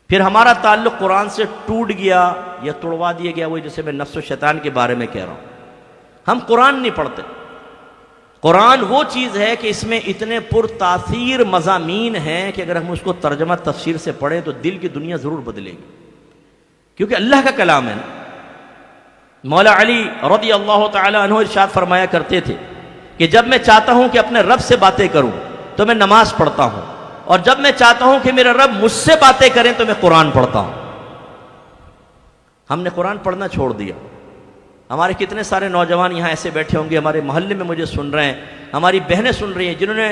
پھر ہمارا تعلق قرآن سے ٹوٹ گیا یا توڑوا دیا گیا، وہی جیسے میں نفس و شیطان کے بارے میں کہہ رہا ہوں. ہم قرآن نہیں پڑھتے. قرآن وہ چیز ہے کہ اس میں اتنے پر تاثیر مضامین ہیں کہ اگر ہم اس کو ترجمہ تفسیر سے پڑھیں تو دل کی دنیا ضرور بدلے گی، کیونکہ اللہ کا کلام ہے نا. مولا علی رضی اللہ تعالی عنہ ارشاد فرمایا کرتے تھے کہ جب میں چاہتا ہوں کہ اپنے رب سے باتیں کروں تو میں نماز پڑھتا ہوں، اور جب میں چاہتا ہوں کہ میرا رب مجھ سے باتیں کریں تو میں قرآن پڑھتا ہوں. ہم نے قرآن پڑھنا چھوڑ دیا. ہمارے کتنے سارے نوجوان یہاں ایسے بیٹھے ہوں گے، ہمارے محلے میں مجھے سن رہے ہیں، ہماری بہنیں سن رہی ہیں، جنہوں نے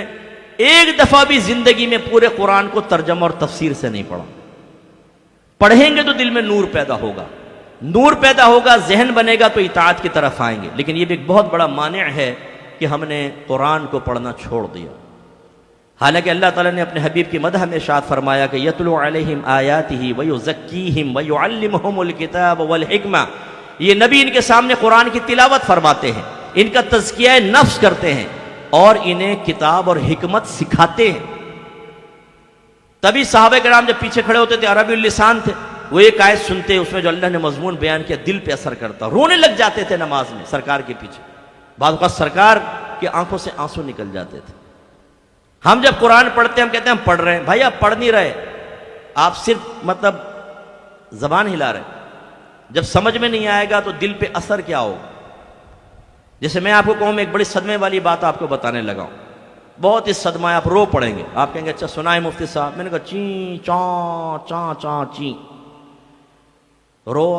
ایک دفعہ بھی زندگی میں پورے قرآن کو ترجمہ اور تفسیر سے نہیں پڑھا. پڑھیں گے تو دل میں نور پیدا ہوگا، نور پیدا ہوگا، ذہن بنے گا تو اطاعت کی طرف آئیں گے. لیکن یہ بھی ایک بہت بڑا مانع ہے کہ ہم نے قرآن کو پڑھنا چھوڑ دیا. حالانکہ اللہ تعالیٰ نے اپنے حبیب کی مدح میں ارشاد فرمایا کہ یتلو علیہم آیاتہ ویزکیہم ویعلمہم الکتاب والحکمہ. یہ نبی ان کے سامنے قرآن کی تلاوت فرماتے ہیں، ان کا تزکیہ نفس کرتے ہیں اور انہیں کتاب اور حکمت سکھاتے ہیں. تبھی صحابہ کرام جب پیچھے کھڑے ہوتے تھے، عربی اللسان تھے، وہ ایک آیت سنتے اس میں جو اللہ نے مضمون بیان کیا دل پہ اثر کرتا، رونے لگ جاتے تھے نماز میں سرکار کے پیچھے. بعض اوقات سرکار کی آنکھوں سے آنسو نکل جاتے تھے. ہم جب قرآن پڑھتے ہیں ہم کہتے ہیں ہم پڑھ رہے ہیں. بھائی آپ پڑھ نہیں رہے، آپ صرف زبان ہلا رہے. جب سمجھ میں نہیں آئے گا تو دل پہ اثر کیا ہوگا؟ جیسے میں آپ کو کہوں، میں ایک بڑی صدمے والی بات آپ کو بتانے لگا ہوں، بہت ہی صدمہ ہے، آپ رو پڑیں گے. آپ کہیں گے اچھا سنائے مفتی صاحب. میں نے کہا چین چاں چاں چاں چین، رو.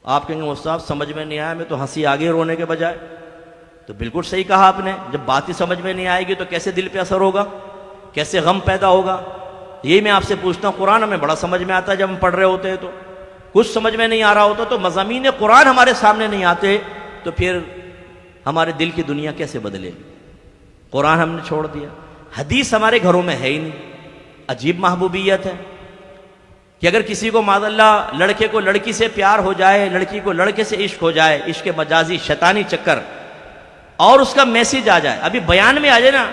آپ کہیں گے مفتی صاحب سمجھ میں نہیں آیا، میں تو ہنسی آگے رونے کے بجائے. تو بالکل صحیح کہا آپ نے. جب بات ہی سمجھ میں نہیں آئے گی تو کیسے دل پہ اثر ہوگا، کیسے غم پیدا ہوگا؟ یہی میں آپ سے پوچھتا ہوں، قرآن ہمیں بڑا سمجھ میں آتا ہے جب ہم پڑھ رہے ہوتے ہیں، تو کچھ سمجھ میں نہیں آ رہا ہوتا تو مضامین قرآن ہمارے سامنے نہیں آتے تو پھر ہمارے دل کی دنیا کیسے بدلے گی؟ قرآن ہم نے چھوڑ دیا. حدیث ہمارے گھروں میں ہے ہی نہیں. عجیب محبوبیت ہے کہ اگر کسی کو معاذ اللہ لڑکے کو لڑکی سے پیار ہو جائے، لڑکی کو لڑکے سے عشق ہو جائے، عشق مجازی شیطانی چکر، اور اس کا میسیج آ جائے، ابھی بیان میں آ جائے نا،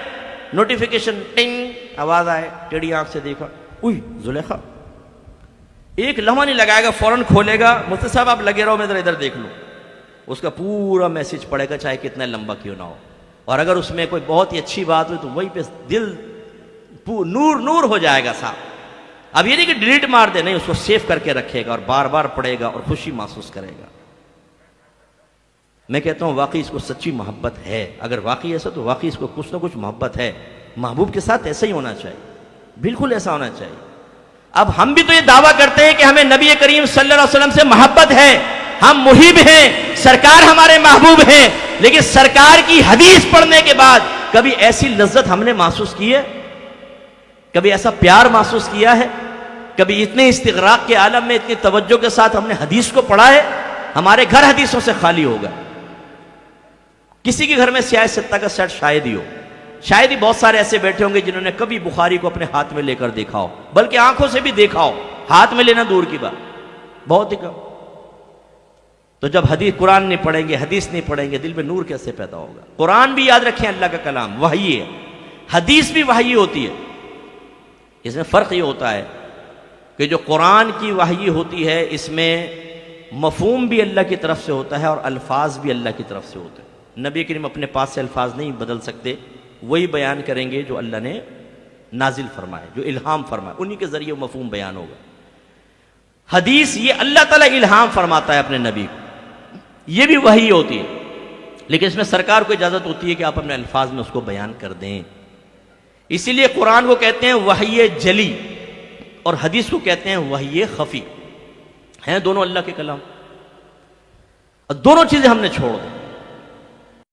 نوٹیفیکیشن ٹنگ آواز آئے، ٹیڑھی آنکھ سے دیکھا، اوئی زلیخا، ایک لمحہ نہیں لگائے گا، فوراً کھولے گا، مفتی صاحب آپ لگے رہو میں ادھر دیکھ لوں. اس کا پورا میسیج پڑے گا چاہے کتنا لمبا کیوں نہ ہو. اور اگر اس میں کوئی بہت ہی اچھی بات ہوئی تو وہی پہ دل نور نور ہو جائے گا صاحب. اب یہ نہیں کہ ڈیلیٹ مار دے، نہیں، اس کو سیو کر کے رکھے گا اور بار بار پڑھے گا اور خوشی محسوس کرے گا. میں کہتا ہوں واقعی اس کو سچی محبت ہے. اگر واقعی ایسا تو واقعی اس کو کچھ نہ کچھ محبت ہے. محبوب کے ساتھ ایسا ہی ہونا چاہیے، بالکل ایسا ہونا چاہیے. اب ہم بھی تو یہ دعویٰ کرتے ہیں کہ ہمیں نبی کریم صلی اللہ علیہ وسلم سے محبت ہے، ہم محب ہیں، سرکار ہمارے محبوب ہیں، لیکن سرکار کی حدیث پڑھنے کے بعد کبھی ایسی لذت ہم نے محسوس کی ہے؟ کبھی ایسا پیار محسوس کیا ہے؟ کبھی اتنے استغراق کے عالم میں اتنی توجہ کے ساتھ ہم نے حدیث کو پڑھا ہے؟ ہمارے گھر حدیثوں سے خالی ہوگا. کسی کے گھر میں سیاہ ستہ کا سیٹ شاید ہی ہو، شاید ہی بہت سارے ایسے بیٹھے ہوں گے جنہوں نے کبھی بخاری کو اپنے ہاتھ میں لے کر دیکھا ہو، بلکہ آنکھوں سے بھی دیکھا ہو، ہاتھ میں لینا دور کی بات، بہت ہی کم. تو جب حدیث قرآن نہیں پڑھیں گے، حدیث نہیں پڑھیں گے، دل میں نور کیسے پیدا ہوگا؟ قرآن بھی یاد رکھیں اللہ کا کلام وحی ہے، حدیث بھی وحی ہوتی ہے. اس میں فرق یہ ہوتا ہے کہ جو قرآن کی وحی ہوتی ہے اس میں مفہوم بھی اللہ کی طرف سے ہوتا ہے اور الفاظ بھی اللہ کی طرف سے ہوتے ہیں. نبی کریم اپنے پاس سے الفاظ نہیں بدل سکتے، وہی بیان کریں گے جو اللہ نے نازل فرمائے، جو الہام فرمائے، انہی کے ذریعے وہ مفہوم بیان ہوگا. حدیث یہ اللہ تعالیٰ الہام فرماتا ہے اپنے نبی کو، یہ بھی وحی ہوتی ہے، لیکن اس میں سرکار کو اجازت ہوتی ہے کہ آپ اپنے الفاظ میں اس کو بیان کر دیں. اسی لیے قرآن کو کہتے ہیں وحی جلی اور حدیث کو کہتے ہیں وحی خفی. ہیں دونوں اللہ کے کلام، اور دونوں چیزیں ہم نے چھوڑ دیں.